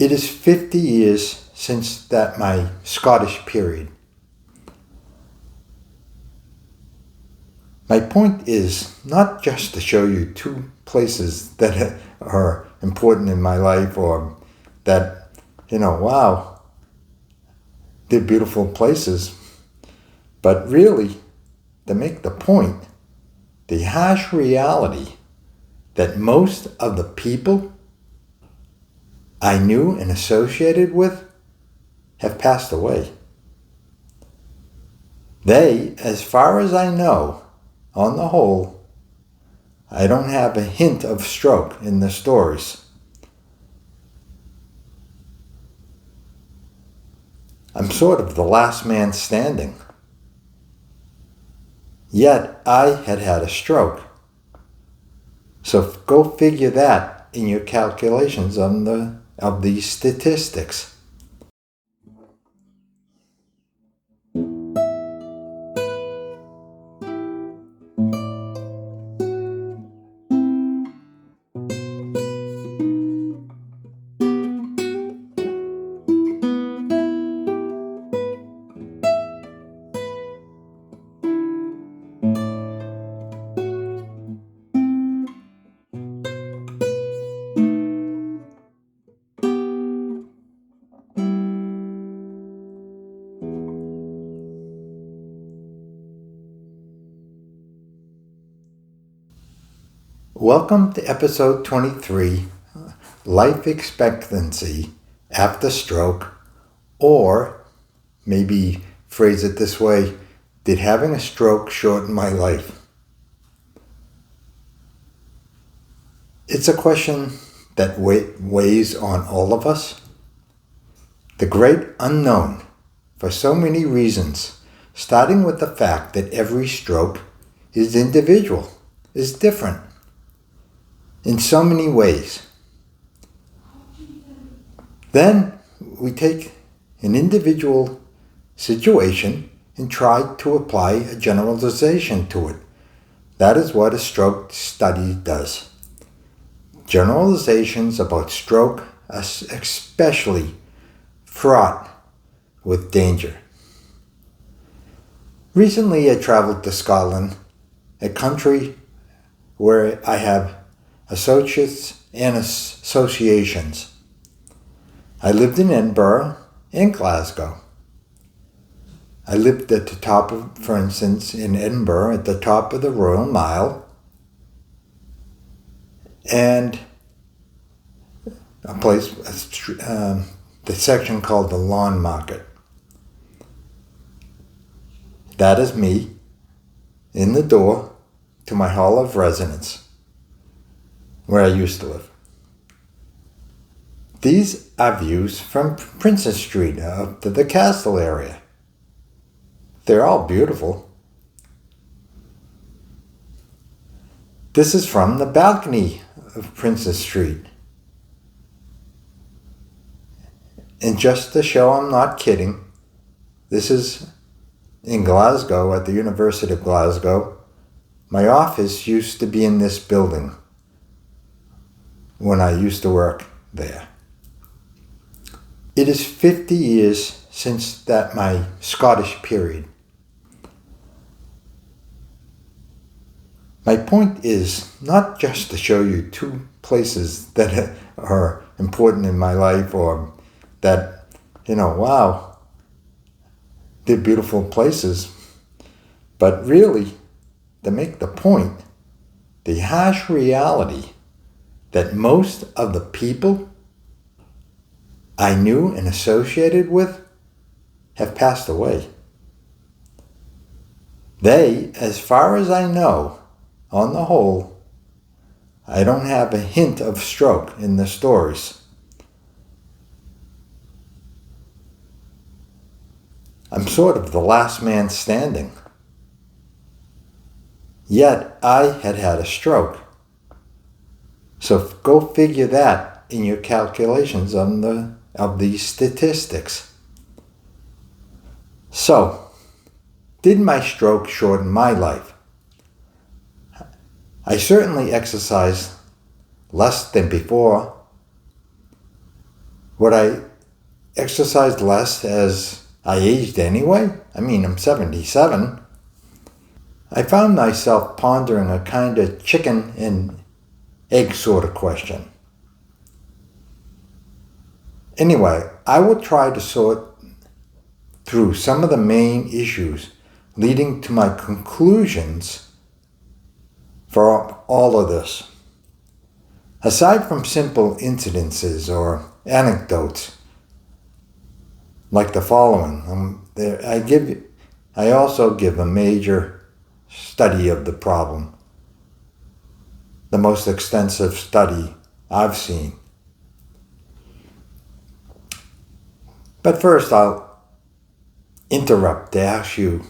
It is 50 years since that my Scottish period. My point is not just to show you two places that are important in my life or that, wow, they're beautiful places, but really to make the point, the harsh reality that most of the people I knew and associated with have passed away. They, as far as I know, on the whole, I don't have a hint of stroke in the stories. I'm sort of the last man standing. Yet I had had a stroke. So go figure that in your calculations of these statistics. Welcome to episode 23, Life Expectancy After Stroke, or maybe phrase it this way, did having a stroke shorten my life? It's a question that weighs on all of us. The great unknown, for so many reasons, starting with the fact that every stroke is individual, is different. In so many ways. Then we take an individual situation and try to apply a generalization to it. That is what a stroke study does. Generalizations about stroke are especially fraught with danger. Recently I traveled to Scotland, a country where I have associates and associations. I lived in Edinburgh and Glasgow. I lived at the top of, for instance, in Edinburgh at the top of the Royal Mile and a place, the section called the Lawn Market. That is me in the door to my hall of residence, where I used to live. These are views from Princess Street up to the Castle area. They're all beautiful. This is from the balcony of Princess Street. And just to show I'm not kidding, this is in Glasgow at the University of Glasgow. My office used to be in this building when I used to work there. It is 50 years since that my Scottish period. My point is not just to show you two places that are important in my life or that, wow, they're beautiful places, but really to make the point, the harsh reality that most of the people I knew and associated with have passed away. They, as far as I know, on the whole, I don't have a hint of stroke in the stories. I'm sort of the last man standing. Yet I had had a stroke. So go figure that in your calculations of these statistics. So, did my stroke shorten my life? I certainly exercised less than before, Would I exercise less as I aged anyway? I mean, I'm 77. I found myself pondering a kind of chicken and egg sort of question. Anyway, I will try to sort through some of the main issues leading to my conclusions for all of this. Aside from simple incidences or anecdotes like the following, I also give a major study of the problem, the most extensive study I've seen. But first, I'll interrupt to ask you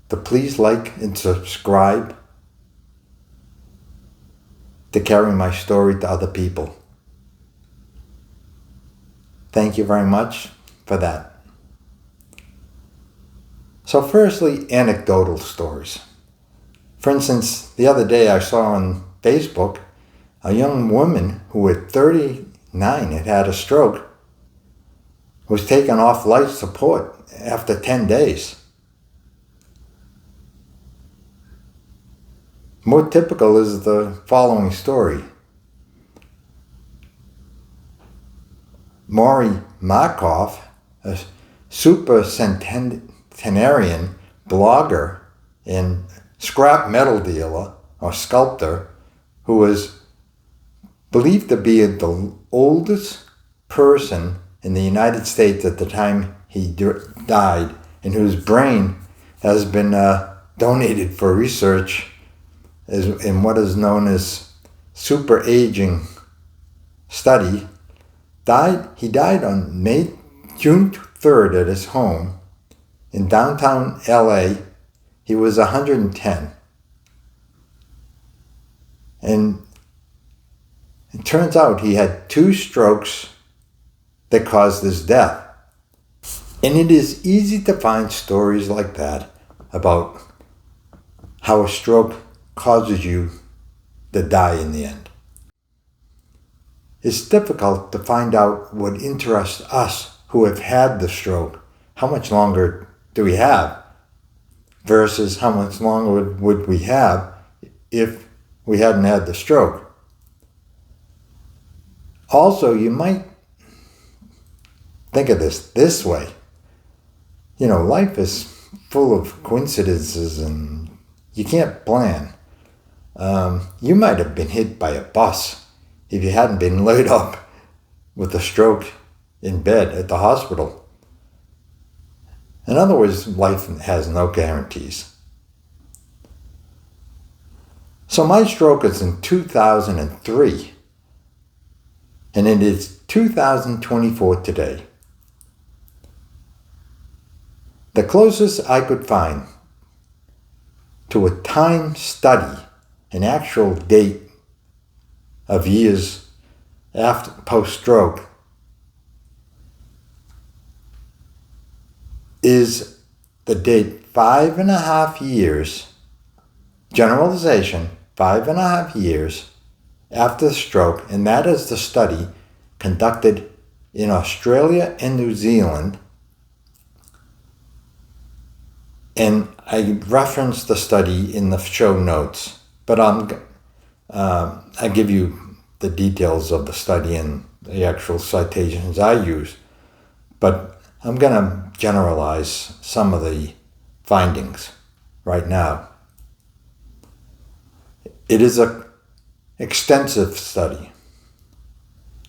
to please like and subscribe to carry my story to other people. Thank you very much for that. So firstly, anecdotal stories. For instance, the other day I saw on Facebook a young woman who at 39 had a stroke, was taken off life support after 10 days. More typical is the following story. Maury Markov, a super centenarian blogger and scrap metal dealer or sculptor who was believed to be the oldest person in the United States at the time he died, and whose brain has been donated for research in what is known as super aging study. He died on June 3rd at his home in downtown LA. He was 110. And it turns out he had 2 strokes that caused his death. And it is easy to find stories like that about how a stroke causes you to die in the end. It's difficult to find out what interests us who have had the stroke. How much longer do we have versus how much longer would we have if we hadn't had the stroke. Also, you might think of this way. You know, life is full of coincidences and you can't plan. You might have been hit by a bus if you hadn't been laid up with a stroke in bed at the hospital. In other words, life has no guarantees. So my stroke is in 2003, and it is 2024 today. The closest I could find to a time study, an actual date of years after post-stroke, is the date 5.5 years, generalization, 5.5 years after the stroke, and that is the study conducted in Australia and New Zealand. And I referenced the study in the show notes, but I give you the details of the study and the actual citations I use. But I'm going to generalize some of the findings right now. It is an extensive study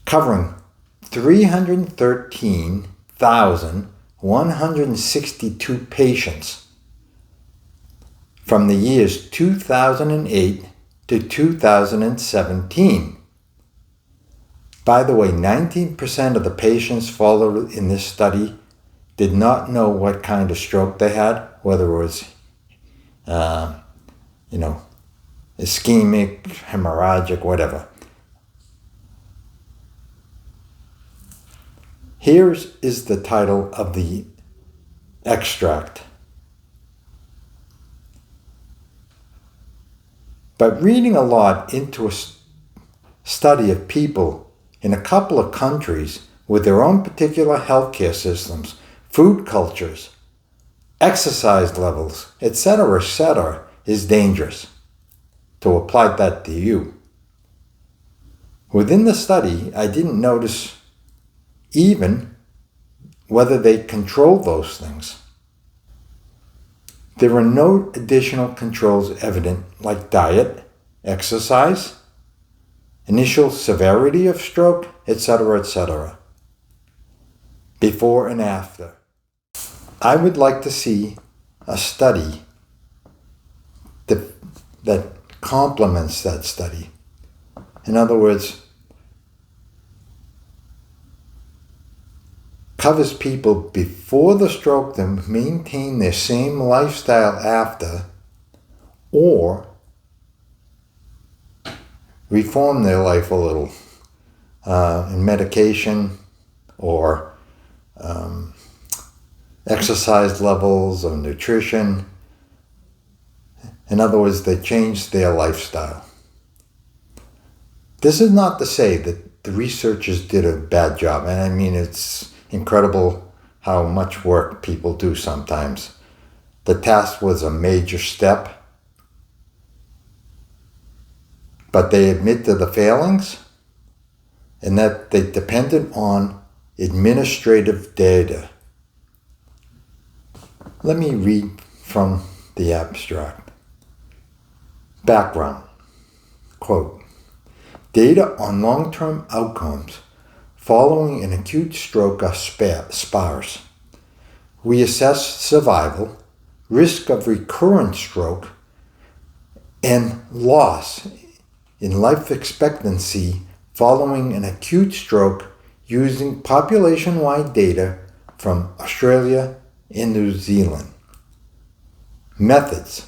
covering 313,162 patients from the years 2008 to 2017. By the way, 19% of the patients followed in this study did not know what kind of stroke they had, whether it was, ischemic, hemorrhagic, whatever. Here is the title of the extract. By reading a lot into a study of people in a couple of countries with their own particular healthcare systems, food cultures, exercise levels, etc., is dangerous. To apply that to you. Within the study, I didn't notice even whether they controlled those things. There were no additional controls evident, like diet, exercise, initial severity of stroke, etc., before and after. I would like to see a study that complements that study. In other words, covers people before the stroke to maintain their same lifestyle after, or reform their life a little in medication or exercise levels or nutrition. In other words, they change their lifestyle. This is not to say that the researchers did a bad job, and I mean, it's incredible how much work people do sometimes. The task was a major step, but they admit to the failings and that they depended on administrative data. Let me read from the abstract. Background, quote, data on long-term outcomes following an acute stroke are sparse. We assess survival, risk of recurrent stroke, and loss in life expectancy following an acute stroke using population-wide data from Australia and New Zealand. Methods.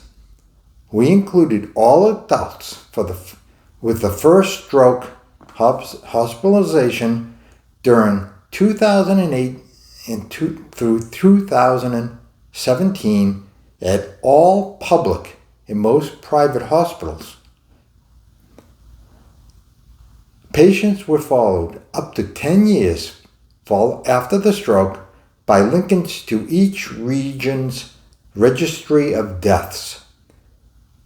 We included all adults with the first stroke hospitalization during 2008 through 2017 at all public and most private hospitals. Patients were followed up to 10 years after the stroke by linkage to each region's registry of deaths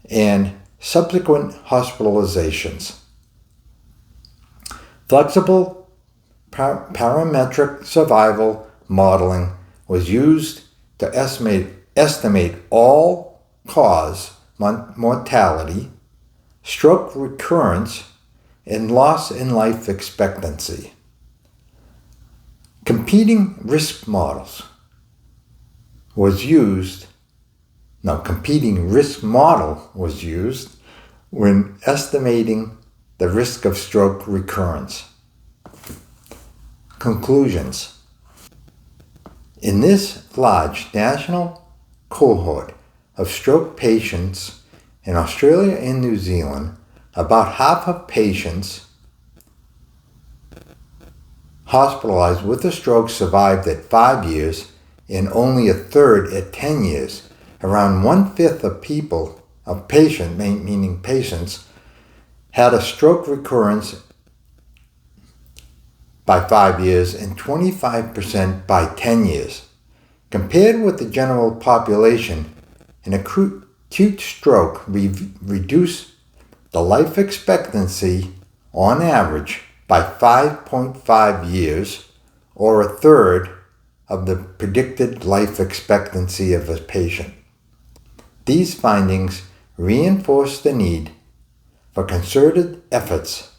and subsequent hospitalizations. Flexible parametric survival modeling was used to estimate all-cause mortality, stroke recurrence, and loss in life expectancy. Competing risk model was used when estimating the risk of stroke recurrence. Conclusions. In this large national cohort of stroke patients in Australia and New Zealand, about half of patients hospitalized with a stroke survived at 5 years and only a third at 10 years. Around 1/5 of patients, had a stroke recurrence by 5 years and 25% by 10 years. Compared with the general population, an acute stroke reduced the life expectancy on average by 5.5 years, or a third of the predicted life expectancy of a patient. These findings reinforce the need for concerted efforts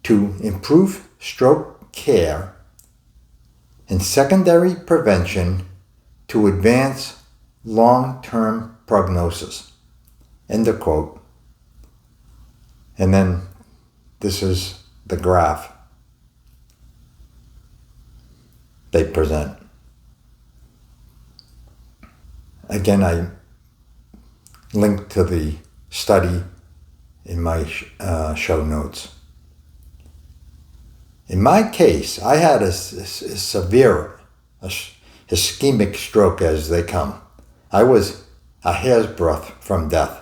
to improve stroke care and secondary prevention to advance long-term prognosis. End of quote. And then this is the graph they present. Again, I link to the study in my show notes. In my case, I had a severe ischemic stroke as they come. I was a hair's breadth from death.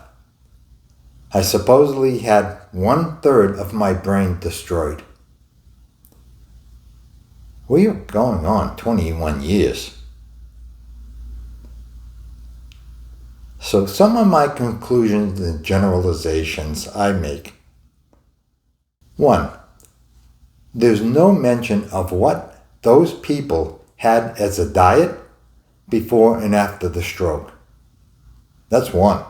I supposedly had 1/3 of my brain destroyed. We are going on 21 years. So some of my conclusions and generalizations I make. 1. There's no mention of what those people had as a diet before and after the stroke. That's one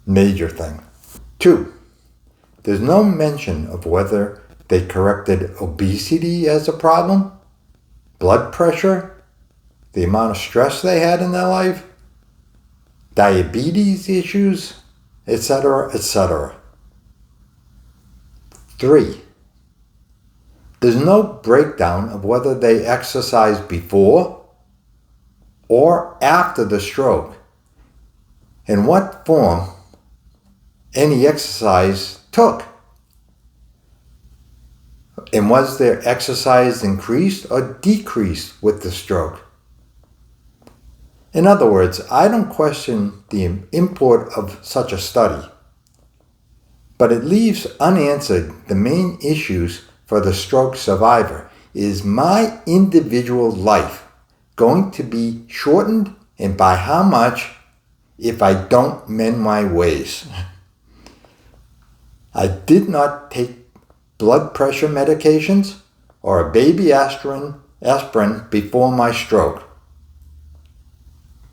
major thing. 2. There's no mention of whether they corrected obesity as a problem, blood pressure, the amount of stress they had in their life, diabetes issues, etc., etc. 3. There's no breakdown of whether they exercised before or after the stroke, and what form any exercise took. And was their exercise increased or decreased with the stroke? In other words, I don't question the import of such a study, but it leaves unanswered the main issues for the stroke survivor. Is my individual life going to be shortened, and by how much, if I don't mend my ways? I did not take blood pressure medications or a baby aspirin before my stroke,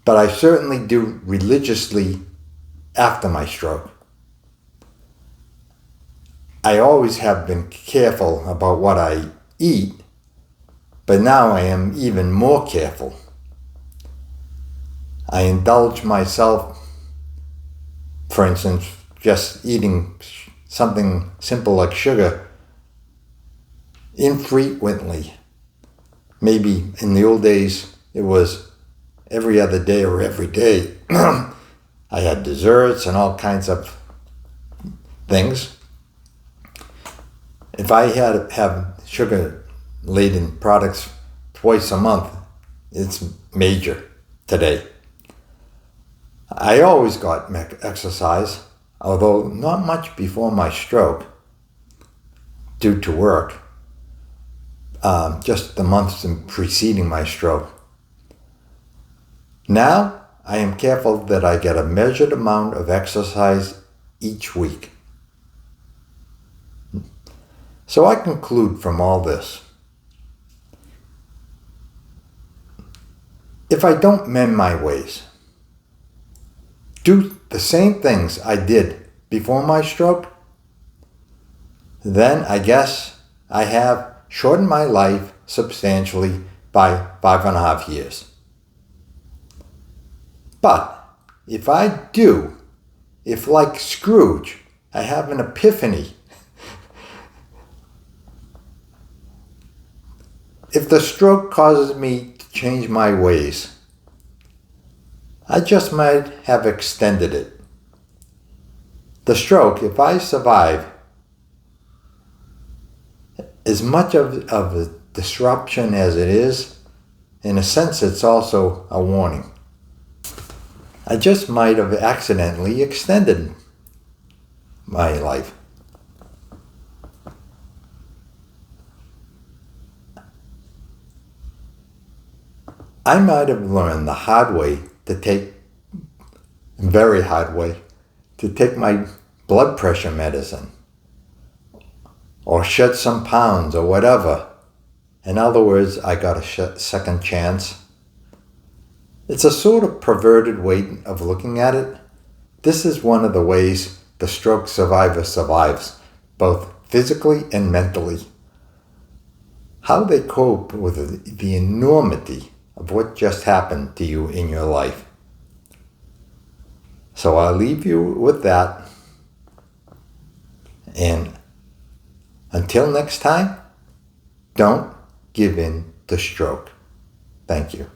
but I certainly do religiously after my stroke. I always have been careful about what I eat, but now I am even more careful. I indulge myself, for instance, just eating something simple like sugar infrequently. Maybe in the old days it was every other day or every day. I had desserts and all kinds of things. If I had to have sugar-laden products twice a month, it's major today. I always got exercise, although not much before my stroke, due to work, just the months preceding my stroke. Now, I am careful that I get a measured amount of exercise each week. So I conclude from all this. If I don't mend my ways, do the same things I did before my stroke, then I guess I have shortened my life substantially by 5.5 years. But if I do, if like Scrooge, I have an epiphany, if the stroke causes me to change my ways, I just might have extended it. The stroke, if I survive, as much of a disruption as it is, in a sense it's also a warning. I just might have accidentally extended my life. I might have learned the hard way very hard way, to take my blood pressure medicine or shed some pounds or whatever. In other words, I got a second chance. It's a sort of perverted way of looking at it. This is one of the ways the stroke survivor survives, both physically and mentally. How they cope with the enormity of what just happened to you in your life. So I'll leave you with that. And until next time, don't give in to stroke. Thank you.